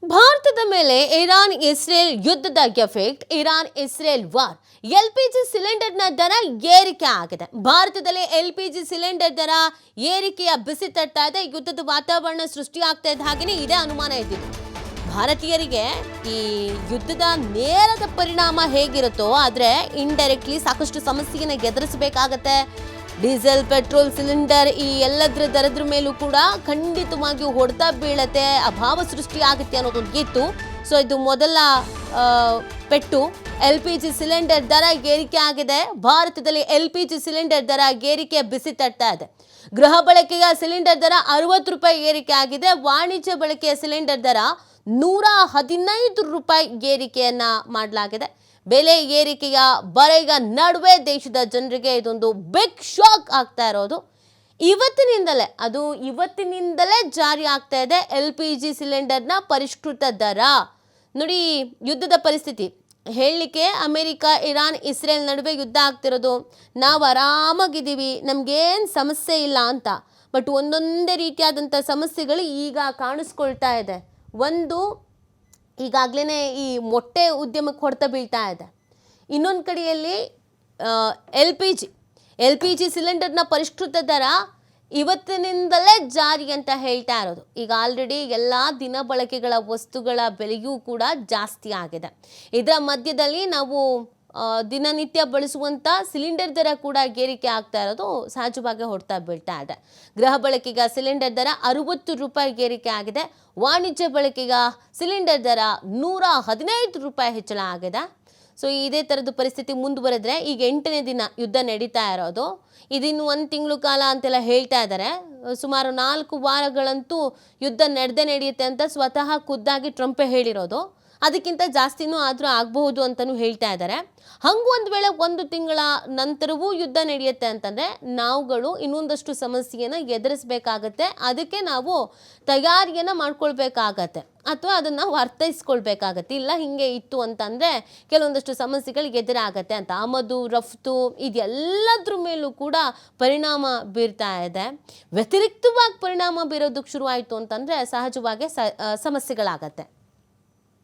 ಭಾರತದ ಮೇಲೆ Iran Israel ಯುದ್ಧದ effect, Iran Israel war. LPG ಸಿಲಿಂಡರ್ನ ದರ ಏರಿಕೆ ಆಗಿದೆ. ಭಾರತದಲ್ಲಿ ಎಲ್ಪಿಜಿ ಸಿಲಿಂಡರ್ ದರ ಏರಿಕೆಯ ಬಿಸಿ ತಟ್ತಾ ಇದೆ. ಯುದ್ಧದ ವಾತಾವರಣ ಸೃಷ್ಟಿಯಾಗ್ತಾ ಇದ್ದ ಹಾಗೆಯೇ ಇದೇ ಅನುಮಾನ ಇದ್ದಿತ್ತು. ಭಾರತೀಯರಿಗೆ ಈ ಯುದ್ಧದ ನೇರದ ಪರಿಣಾಮ ಹೇಗಿರುತ್ತೋ ಆದರೆ ಇಂಡೈರೆಕ್ಟ್ಲಿ ಸಾಕಷ್ಟು ಸಮಸ್ಯೆಯನ್ನು ಎದುರಿಸಬೇಕಾಗತ್ತೆ. ಡೀಸೆಲ್, ಪೆಟ್ರೋಲ್, ಸಿಲಿಂಡರ್ ಈ ಎಲ್ಲದರ ದರದ ಮೇಲೂ ಕೂಡ ಖಂಡಿತವಾಗಿಯೂ ಹೊಡೆತ ಬೀಳತ್ತೆ, ಅಭಾವ ಸೃಷ್ಟಿ ಆಗುತ್ತೆ ಅನ್ನೋದೊಂದು ಇತ್ತು. ಸೊ ಇದು ಮೊದಲ ಪೆಟ್ಟು. LPG ಸಿಲಿಂಡರ್ ದರ ಏರಿಕೆ ಆಗಿದೆ. ಭಾರತದಲ್ಲಿ LPG ಸಿಲಿಂಡರ್ ದರ ಏರಿಕೆ ಬಿಸಿ ತಟ್ತಾ ಇದೆ. ಗೃಹ ಬಳಕೆಯ ಸಿಲಿಂಡರ್ ದರ 60 ರೂಪಾಯಿ ಏರಿಕೆ ಆಗಿದೆ. ವಾಣಿಜ್ಯ ಬಳಕೆಯ ಸಿಲಿಂಡರ್ ದರ 115 ರೂಪಾಯಿ ಏರಿಕೆಯನ್ನ ಮಾಡಲಾಗಿದೆ. ಬೆಲೆ ಏರಿಕೆಯ ಬರೆಯ ನಡುವೆ ದೇಶದ ಜನರಿಗೆ ಇದೊಂದು ಬಿಗ್ ಶಾಕ್ ಆಗ್ತಾ ಇರೋದು. ಇವತ್ತಿನಿಂದಲೇ ಜಾರಿ ಆಗ್ತಾ ಇದೆ LPG ಸಿಲಿಂಡರ್ನ ಪರಿಷ್ಕೃತ ದರ. ನೋಡಿ, ಯುದ್ಧದ ಪರಿಸ್ಥಿತಿ ಹೇಳಲಿಕ್ಕೆ ಅಮೆರಿಕ, ಇರಾನ್, ಇಸ್ರೇಲ್ ನಡುವೆ ಯುದ್ಧ ಆಗ್ತಿರೋದು. ನಾವು ಆರಾಮಾಗಿದ್ದೀವಿ, ನಮಗೇನು ಸಮಸ್ಯೆ ಇಲ್ಲ ಅಂತ. ಬಟ್ ಒಂದೊಂದೇ ರೀತಿಯಾದಂಥ ಸಮಸ್ಯೆಗಳು ಈಗ ಕಾಣಿಸ್ಕೊಳ್ತಾ ಇದೆ. ಒಂದು, ಈಗಾಗಲೇ ಈ ಮೊಟ್ಟೆ ಉದ್ಯಮಕ್ಕೆ ಹೊಡೆತ ಬೀಳ್ತಾ ಇದೆ. ಇನ್ನೊಂದು ಕಡೆಯಲ್ಲಿ LPG ಸಿಲಿಂಡರ್ನ ಪರಿಷ್ಕೃತ ದರ ಇವತ್ತಿನಿಂದಲೇ ಜಾರಿ ಅಂತ ಹೇಳ್ತಾ ಇರೋದು. ಈಗ ಆಲ್ರೆಡಿ ಎಲ್ಲ ದಿನ ಬಳಕೆಗಳ ವಸ್ತುಗಳ ಬೆಲೆಯೂ ಕೂಡ ಜಾಸ್ತಿ ಆಗಿದೆ. ಇದರ ಮಧ್ಯದಲ್ಲಿ ನಾವು ದಿನನಿತ್ಯ ಬಳಸುವಂಥ ಸಿಲಿಂಡರ್ ದರ ಕೂಡ ಏರಿಕೆ ಆಗ್ತಾ ಇರೋದು ಸಹಜವಾಗಿ ಹೊಡ್ತಾ ಬೀಳ್ತಾ ಇದೆ. ಗೃಹ ಬಳಕೆಗ ಸಿಲಿಂಡರ್ ದರ 60 ರೂಪಾಯಿ ಏರಿಕೆ ಆಗಿದೆ. ವಾಣಿಜ್ಯ ಬಳಕೆಗ ಸಿಲಿಂಡರ್ ದರ 115 ರೂಪಾಯಿ ಹೆಚ್ಚಳ ಆಗಿದೆ. ಸೊ ಇದೇ ಥರದ ಪರಿಸ್ಥಿತಿ ಮುಂದುವರೆದ್ರೆ, ಈಗ 8ನೇ ದಿನ ಯುದ್ಧ ನಡೀತಾ ಇರೋದು. ಇದಿನ್ನು 1 ತಿಂಗಳು ಕಾಲ ಅಂತೆಲ್ಲ ಹೇಳ್ತಾ ಇದ್ದಾರೆ. ಸುಮಾರು 4 ವಾರಗಳಂತೂ ಯುದ್ಧ ನಡೆಯುತ್ತೆ ಅಂತ ಸ್ವತಃ ಖುದ್ದಾಗಿ ಟ್ರಂಪೇ ಹೇಳಿರೋದು. ಅದಕ್ಕಿಂತ ಜಾಸ್ತಿನೂ ಆದರೂ ಆಗಬಹುದು ಅಂತಲೂ ಹೇಳ್ತಾ ಇದ್ದಾರೆ. ಹಂಗೂ ಒಂದು ವೇಳೆ 1 ತಿಂಗಳ ನಂತರವೂ ಯುದ್ಧ ನಡೆಯುತ್ತೆ ಅಂತಂದರೆ ನಾವುಗಳು ಇನ್ನೊಂದಷ್ಟು ಸಮಸ್ಯೆಯನ್ನು ಎದುರಿಸಬೇಕಾಗತ್ತೆ. ಅದಕ್ಕೆ ನಾವು ತಯಾರಿಯನ್ನು ಮಾಡ್ಕೊಳ್ಬೇಕಾಗತ್ತೆ ಅಥವಾ ಅದನ್ನು ನಾವು ಅರ್ಥೈಸ್ಕೊಳ್ಬೇಕಾಗತ್ತೆ. ಇಲ್ಲ ಹಿಂಗೆ ಇತ್ತು ಅಂತಂದರೆ ಕೆಲವೊಂದಷ್ಟು ಸಮಸ್ಯೆಗಳು ಎದುರಾಗತ್ತೆ ಅಂತ. ಆಮದು ರಫ್ತು ಇದೆಲ್ಲದ್ರ ಮೇಲೂ ಕೂಡ ಪರಿಣಾಮ ಬೀರ್ತಾ ಇದೆ. ವ್ಯತಿರಿಕ್ತವಾಗಿ ಪರಿಣಾಮ ಬೀರೋದಕ್ಕೆ ಶುರುವಾಯಿತು ಅಂತಂದರೆ ಸಹಜವಾಗಿ ಸಮಸ್ಯೆಗಳಾಗತ್ತೆ.